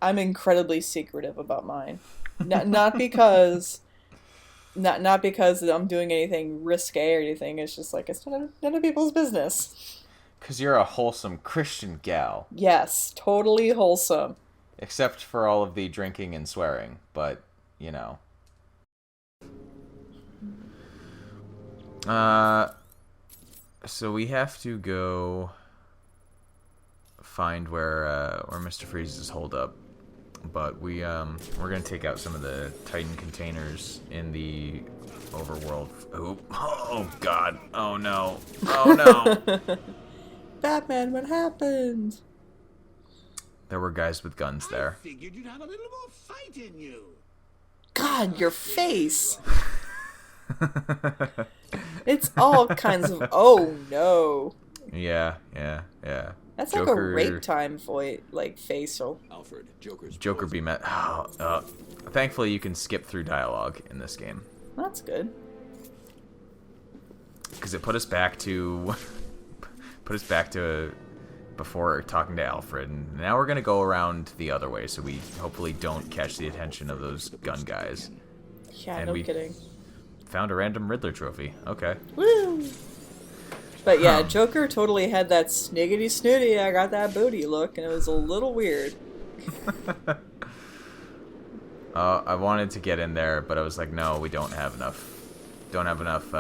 I'm incredibly secretive about mine. Not because not because I'm doing anything risque or anything. It's just like it's none of people's business. Because you're a wholesome Christian gal. Yes, totally wholesome. Except for all of the drinking and swearing. But, you know. So we have to go find where Mr. Freeze is holed up. But we're gonna take out some of the Titan containers in the overworld. Oh God! Oh no! Oh no! Batman, what happened? There were guys with guns there. I figured you'd have a little more fight in you. God, your face. It's all kinds of. Oh no. Yeah. That's Joker, like a rape time facial. Alfred, Joker be met. Thankfully, you can skip through dialogue in this game That's good. because it put us back to before talking to Alfred, and now we're gonna go around the other way, so we hopefully don't catch the attention of those gun guys. Yeah, And no we kidding. Found a random Riddler trophy. Okay. Woo! But yeah, Joker totally had that sniggity snooty, I got that booty look, and it was a little weird. I wanted to get in there, but I was like, no, we don't have enough. Don't have enough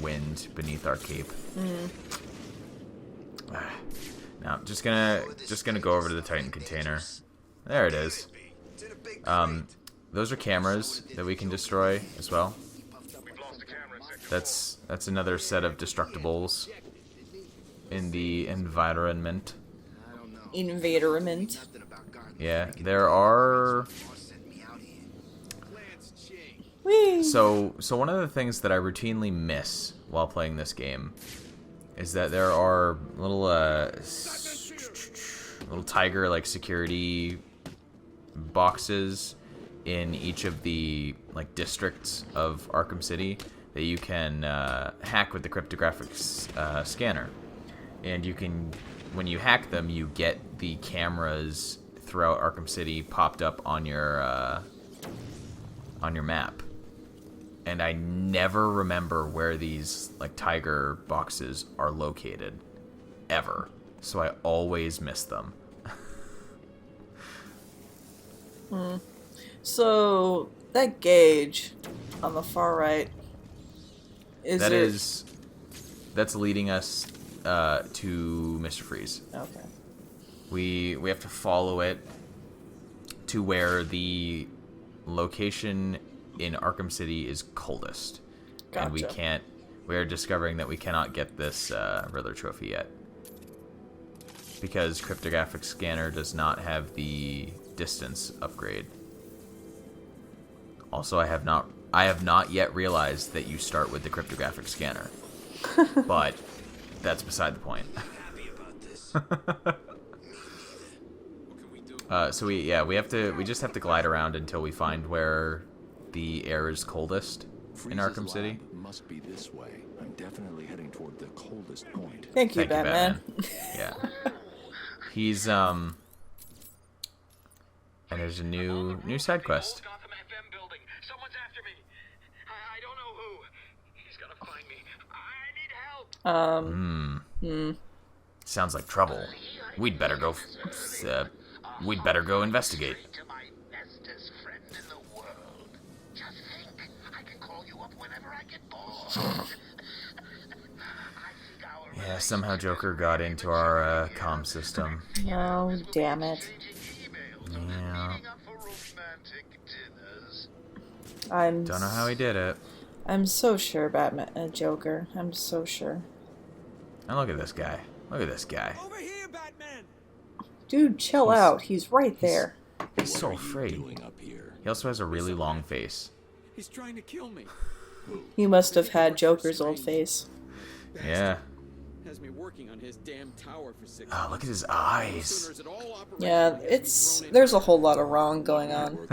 wind beneath our cape. Now, just gonna go over to the Titan container. There it is. Those are cameras that we can destroy as well. That's another set of destructibles in the environment. Environment. Yeah, there are. Whee! So one of the things that I routinely miss while playing this game is that there are little tiger like security boxes in each of the like districts of Arkham City that you can hack with the cryptographic scanner, and you can, when you hack them, you get the cameras throughout Arkham City popped up on your map. And I never remember where these like tiger boxes are located, ever. So I always miss them. So that gauge on the far right that's leading us to Mr. Freeze. Okay. We have to follow it to where the location in Arkham City is coldest. Gotcha. And we're discovering that we cannot get this Riddler trophy yet. Because cryptographic scanner does not have the distance upgrade. Also, I have not yet realized that you start with the cryptographic scanner. But that's beside the point. So we just have to glide around until we find where the air is coldest in Arkham City. Must be this way. I'm definitely heading toward the coldest point. Thank you, Batman. Yeah. He's and there's a new side quest. Someone's after me. I don't know who. He's gonna find me. I need help. Sounds like trouble. We'd better go investigate. To my bestest friend in the world. Just think, I can call you up whenever I get bored. Yeah, somehow Joker got into our comm system. Oh, damn it. Yeah. I'm Don't know how he did it. I'm so sure, Joker. I'm so sure. And look at this guy. Look at this guy. Over here, Batman. Dude, chill out. He's right there. He's so afraid. Up here? He also has a really long face. He's trying to kill me. He must have had Joker's old face. Yeah. Has me working on his damn tower for 6 Oh, look at his eyes. Yeah, there's a whole lot of wrong going on.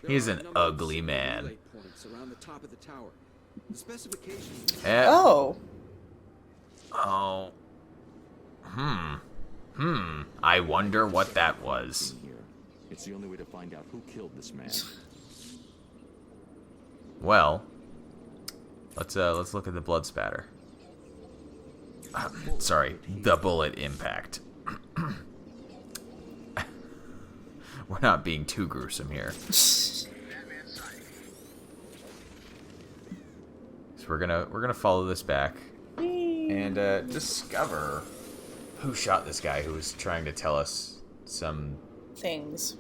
He's an ugly man. Eh. Oh. Oh. I wonder what that was. It's the only way to find out who killed this man. Well, let's look at the blood spatter. Sorry, the bullet impact. We're not being too gruesome here. So we're gonna follow this back and discover who shot this guy who was trying to tell us some Things.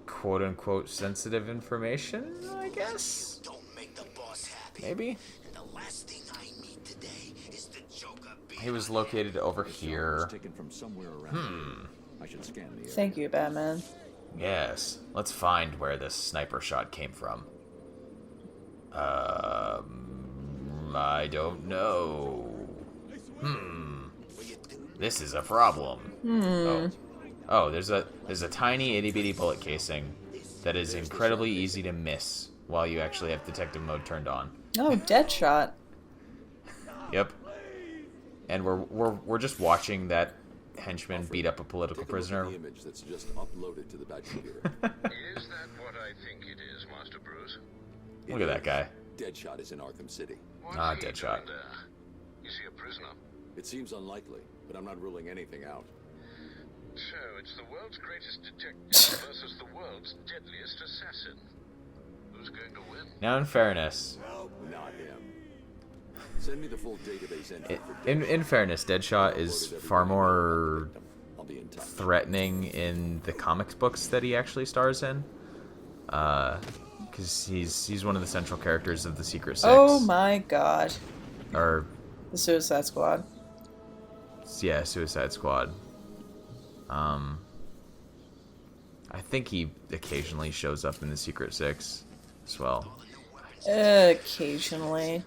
quote unquote sensitive information, I guess. Don't make the boss happy. Maybe. The last thing I need today is the Joker being He was located over It's here. taken from somewhere around here. I should scan the area. Thank you, Batman. Yes. Let's find where this sniper shot came from. I don't know. This is a problem. Oh, there's a tiny itty bitty bullet casing that is incredibly easy to miss while you actually have detective mode turned on. Oh, Deadshot. Yep. And we're just watching that henchman beat up a political Take a look at prisoner. the image that's just uploaded to the back computer. Is that what I think it is, Master Bruce? Look at that guy. Deadshot is in Arkham City. What's Ah, he Deadshot. doing there? Is he a prisoner? It seems unlikely, but I'm not ruling anything out. So, it's the world's greatest detective versus the world's deadliest assassin. Who's going to win? Now, in fairness, Not him. Send me the full database entry for in fairness, Deadshot is far more I'll be in touch. threatening in the comics books that he actually stars in. Because he's one of the central characters of the Secret Six. Oh my god. Or, The Suicide Squad. yeah, Suicide Squad. I think he occasionally shows up in the Secret Six as well. Occasionally.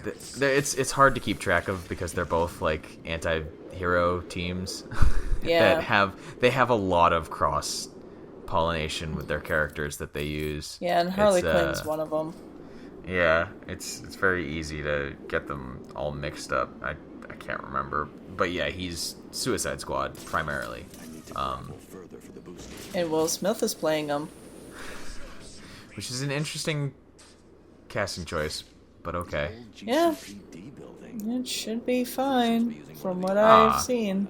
It's hard to keep track of because they're both like anti-hero teams Yeah. that have a lot of cross pollination with their characters that they use. Yeah, and Harley It's, Quinn's one of them. Yeah, it's very easy to get them all mixed up. I can't remember, but yeah, he's Suicide Squad primarily. I need to travel further for the booster. And Will Smith is playing him. Which is an interesting casting choice, but okay. Old Yeah. GCPD building. It should be fine, from what Ah. I've seen.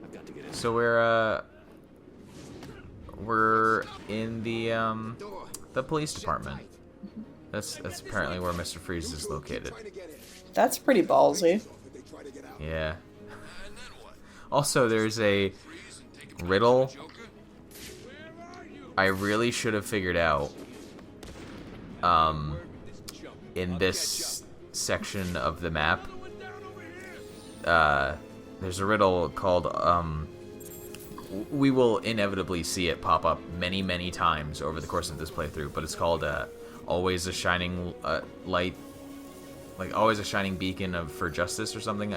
I've got to get in. So we're in the police department. That's apparently where Mr. Freeze is located. That's pretty ballsy. Yeah. Also, there's a riddle I really should have figured out in this section of the map. There's a riddle called we will inevitably see it pop up many, many times over the course of this playthrough, but it's called always a shining light, like always a shining beacon for justice or something.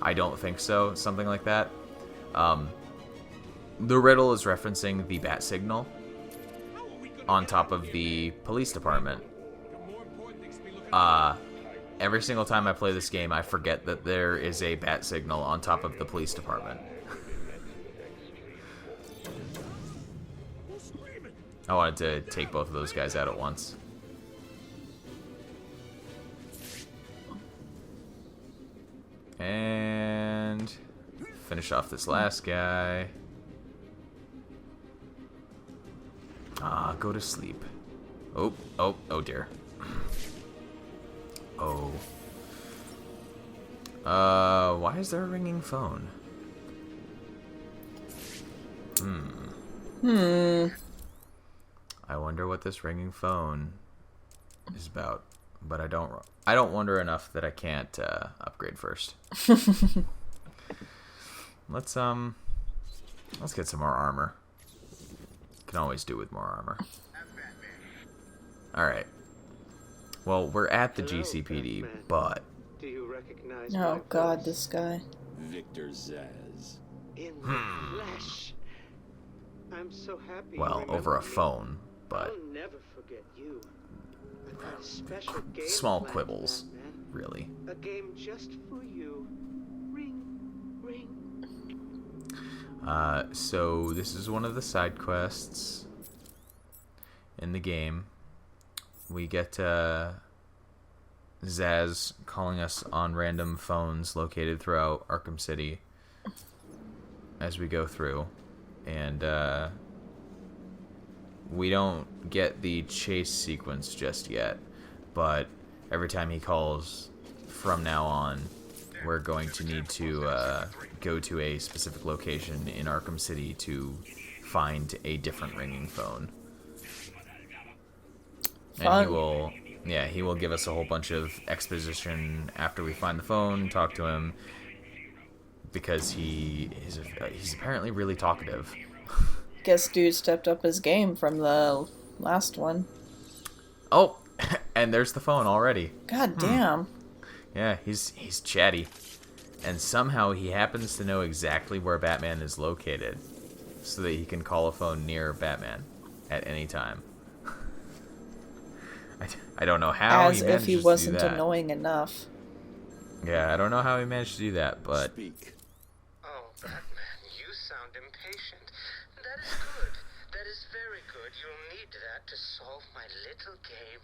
I don't think so. Something like that. The riddle is referencing the bat signal on top of the police department. Every single time I play this game, I forget that there is a bat signal on top of the police department. I wanted to take both of those guys out at once. And finish off this last guy. Go to sleep. Oh dear. Oh. Why is there a ringing phone? I wonder what this ringing phone is about, but I don't wonder enough that I can't upgrade first. Let's get some more armor. Can always do with more armor. All right. Well, we're at the GCPD, but Do you recognize Oh god, this guy. Victor Zsasz. in the flesh? I'm so happy. you well, remember over a me. phone, but I'll never forget you. I got a special game small planned, quibbles, Batman. really. A game just for you. Ring, ring. So this is one of the side quests in the game. We get Zsasz calling us on random phones located throughout Arkham City as we go through, and we don't get the chase sequence just yet, but every time he calls from now on, we're going to need to go to a specific location in Arkham City to find a different ringing phone. And he will give us a whole bunch of exposition after we find the phone, talk to him, because he's apparently really talkative. Guess dude stepped up his game from the last one. Oh, and there's the phone already. God damn. Yeah, he's chatty. And somehow he happens to know exactly where Batman is located, so that he can call a phone near Batman at any time. I don't know how As he if manages he to wasn't do that. annoying enough. Yeah, I don't know how he managed to do that, but Speak. Oh, Batman, you sound impatient. That is good. That is very good. You'll need that to solve my little game.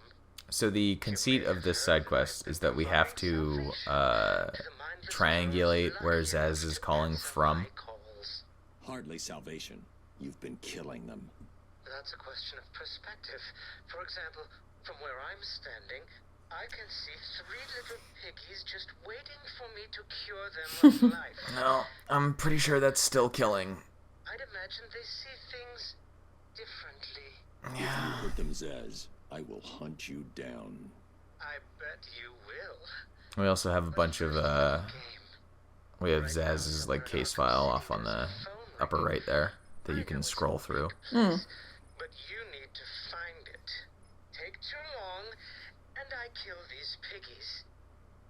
so the conceit of this side quest is that we have to triangulate where Zsasz is calling from. Hardly salvation. You've been killing them. That's a question of perspective. For example, from where I'm standing, I can see 3 little piggies just waiting for me to cure them of life. No, I'm pretty sure that's still killing. I'd imagine they see things differently. If you hurt them, Zsasz, I will hunt you down. I bet you will. We also have a bunch of we have Zaz's like case file off on the upper right there that you can scroll through. But you need to find it. Take too long, and I kill these piggies.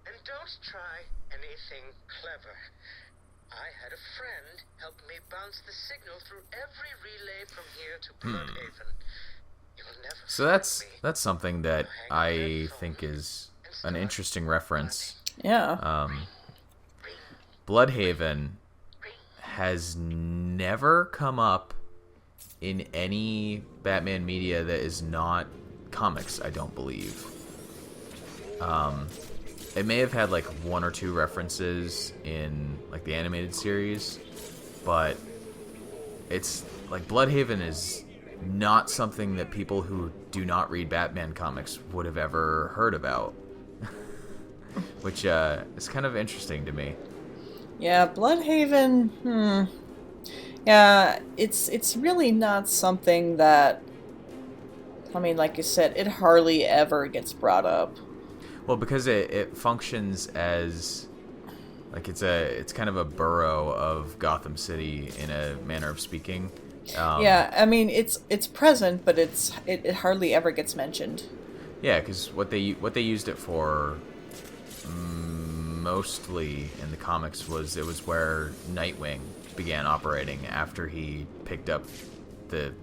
And don't try anything clever. I had a friend help me bounce the signal through every relay from here to Bloodhaven. You'll never So that's something that I think is an interesting reference. Yeah. Bloodhaven has never come up in any Batman media that is not comics, I don't believe. It may have had like 1 or 2 references in like the animated series, but it's like Bloodhaven is not something that people who do not read Batman comics would have ever heard about. Which is kind of interesting to me. Yeah, Bloodhaven, Yeah, it's really not something that, I mean, like you said, it hardly ever gets brought up. Well, because it functions as like it's kind of a borough of Gotham City in a manner of speaking. Yeah, I mean it's present, but it hardly ever gets mentioned. Yeah, because what they used it for mostly in the comics was it was where Nightwing began operating after he picked up the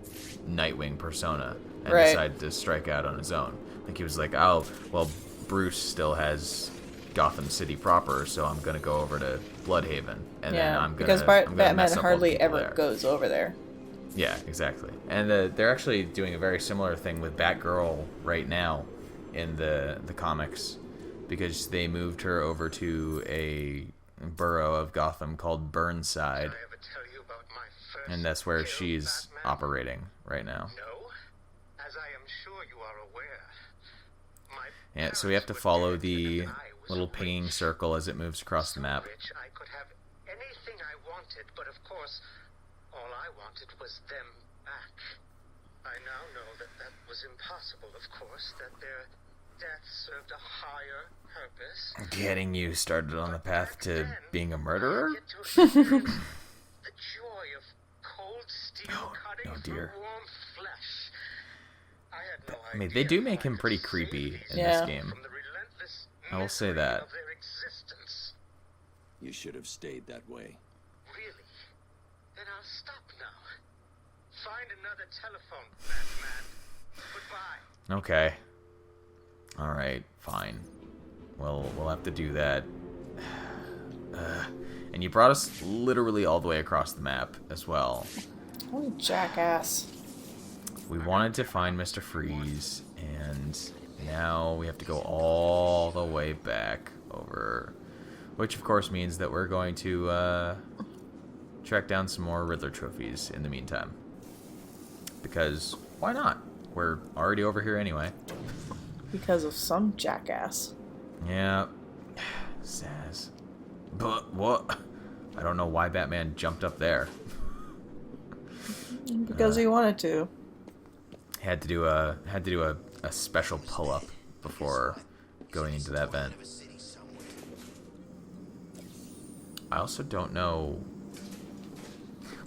Nightwing persona and Right. decided to strike out on his own. Like he was like, oh well, Bruce still has Gotham City proper, so I'm gonna go over to Bloodhaven, and then I'm gonna because I'm gonna Batman mess up all the hardly people ever there. goes over there. Yeah, exactly. And they're actually doing a very similar thing with Batgirl right now in the comics, because they moved her over to a borough of Gotham called Burnside, Did I ever tell you about my first and that's where kill, she's Batman? operating right now. No, as I am sure you are aware. My Yeah, so we have to parents were follow dead, the and I was little pinging rich. circle as it moves across the So map. rich I could have anything I wanted, but of course, all I wanted was them back. I now know that that was impossible, of course, that their death served a higher purpose. Getting you started on the path to Then, being a murderer? I get to experience the joy of cold steel cutting oh dear. through warm flesh. I had no I mean, idea they do how make I him could pretty save creepy these in Yeah. this game. from the relentless I will say misery that. of their existence. You should have stayed that way. Really? Then I'll stop now. Find another telephone, Batman. Goodbye. Okay. All right, fine. We'll have to do that. And you brought us literally all the way across the map as well. What a jackass. We wanted to find Mr. Freeze, and now we have to go all the way back over. Which, of course, means that we're going to track down some more Riddler trophies in the meantime. Because, why not? We're already over here anyway. Because of some jackass. Yeah. Zsasz. But what? I don't know why Batman jumped up there. Because he wanted to. Had to do a special pull-up before going into that vent. I also don't know...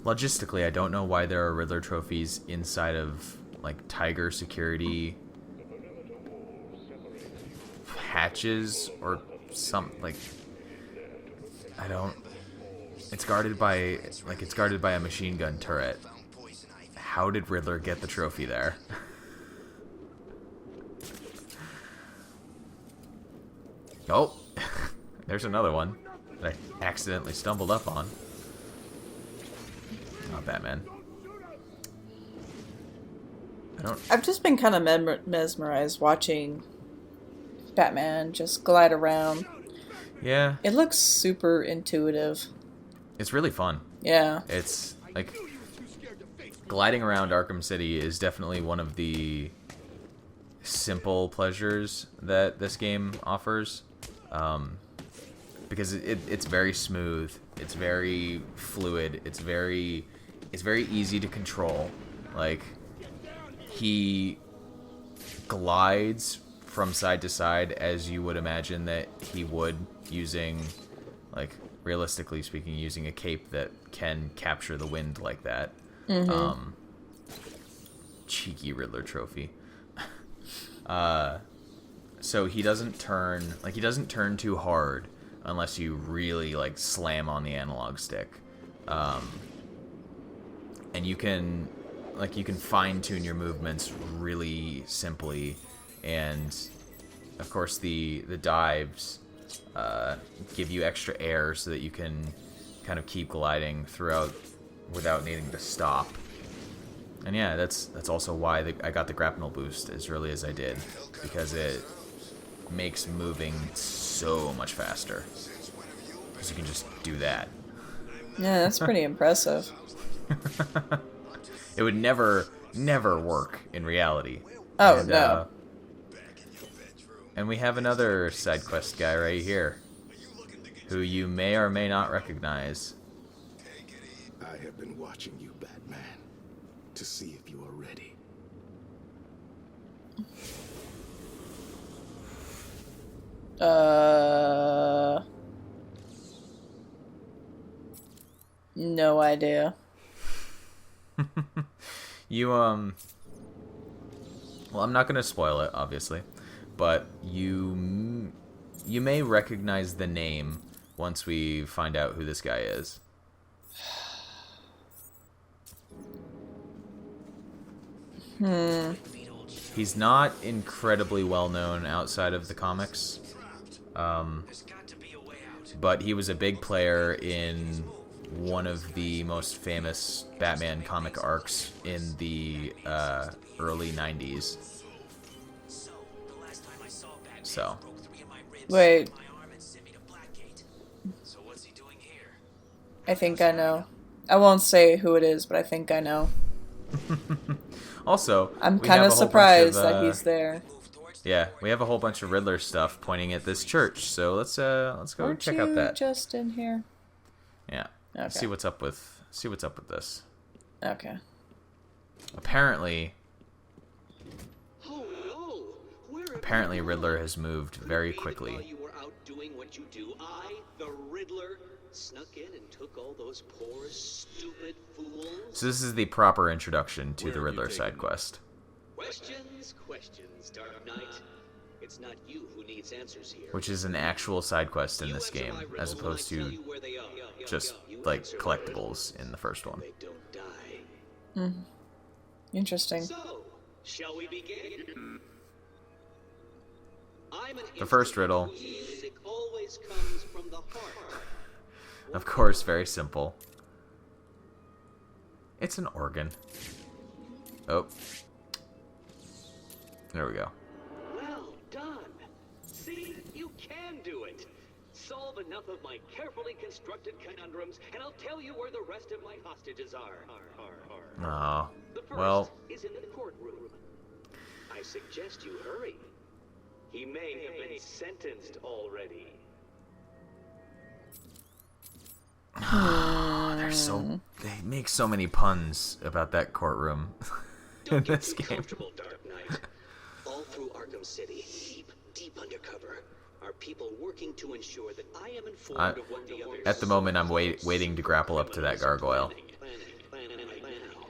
Logistically, I don't know why there are Riddler trophies inside of, like, Tiger security hatches or something, like... I don't... It's guarded by a machine gun turret. How did Riddler get the trophy there? Oh, there's another one that I accidentally stumbled up on. Oh, Batman. I've just been kind of mesmerized watching Batman just glide around. Yeah. It looks super intuitive. It's really fun. Yeah. It's like gliding around Arkham City is definitely one of the simple pleasures that this game offers, because it's very smooth, it's very fluid, it's very easy to control. Like, he glides from side to side as you would imagine that he would, using, like, realistically speaking, using a cape that can capture the wind like that. Mm-hmm. Cheeky Riddler trophy. So he doesn't turn too hard unless you really, like, slam on the analog stick. And you can fine tune your movements really simply, and of course the dives give you extra air so that you can kind of keep gliding throughout without needing to stop. And yeah, that's also why I got the grapnel boost as early as I did, because it makes moving so much faster. Because you can just do that. Yeah, that's pretty impressive. It would never work in reality. Oh, no. And we have another side quest guy right here, who you may or may not recognize. I have been watching you, Batman, to see if you are ready. No idea. You, well, I'm not gonna spoil it, obviously, but you may recognize the name once we find out who this guy is. He's not incredibly well known outside of the comics, but he was a big player in one of the most famous Batman comic arcs in the early 90s. So. Wait. I think I know. I won't say who it is, but I think I know. Also, I'm kind of surprised that he's there. Yeah, we have a whole bunch of Riddler stuff pointing at this church, so let's go check out that. Just in here? Yeah. Okay. See what's up with this. Okay. Apparently Riddler has moved very quickly. While you were out doing what you do, I, the Riddler, snuck in and took all those poor, stupid fools. So this is the proper introduction to the Riddler side quest. Questions, Dark Knight. It's not you who needs answers here. Which is an actual side quest in this game, as opposed to just, like, collectibles in the first one. They don't die. Interesting. So, shall we begin? The first riddle. Music always comes from the heart. Of course, very simple. It's an organ. Oh. There we go. Well done. See, you can do it. Solve enough of my carefully constructed conundrums, and I'll tell you where the rest of my hostages are. Oh. The first Well. is in the courtroom. I suggest you hurry. He may have been sentenced already. They make so many puns about that courtroom in Don't get this too game. comfortable, Dark Knight. All through Arkham City, deep undercover, are people working to ensure that I am informed of what the others. At the moment, I'm waiting to grapple up to that gargoyle. Planning now.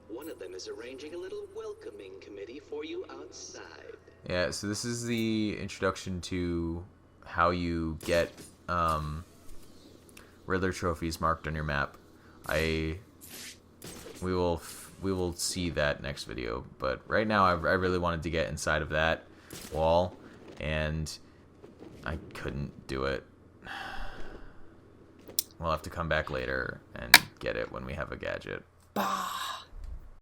One of them is arranging a little welcoming committee for you outside. Yeah, so this is the introduction to how you get Riddler trophies marked on your map. We will see that next video, but right now I really wanted to get inside of that wall, and I couldn't do it. We'll have to come back later and get it when we have a gadget. Bah.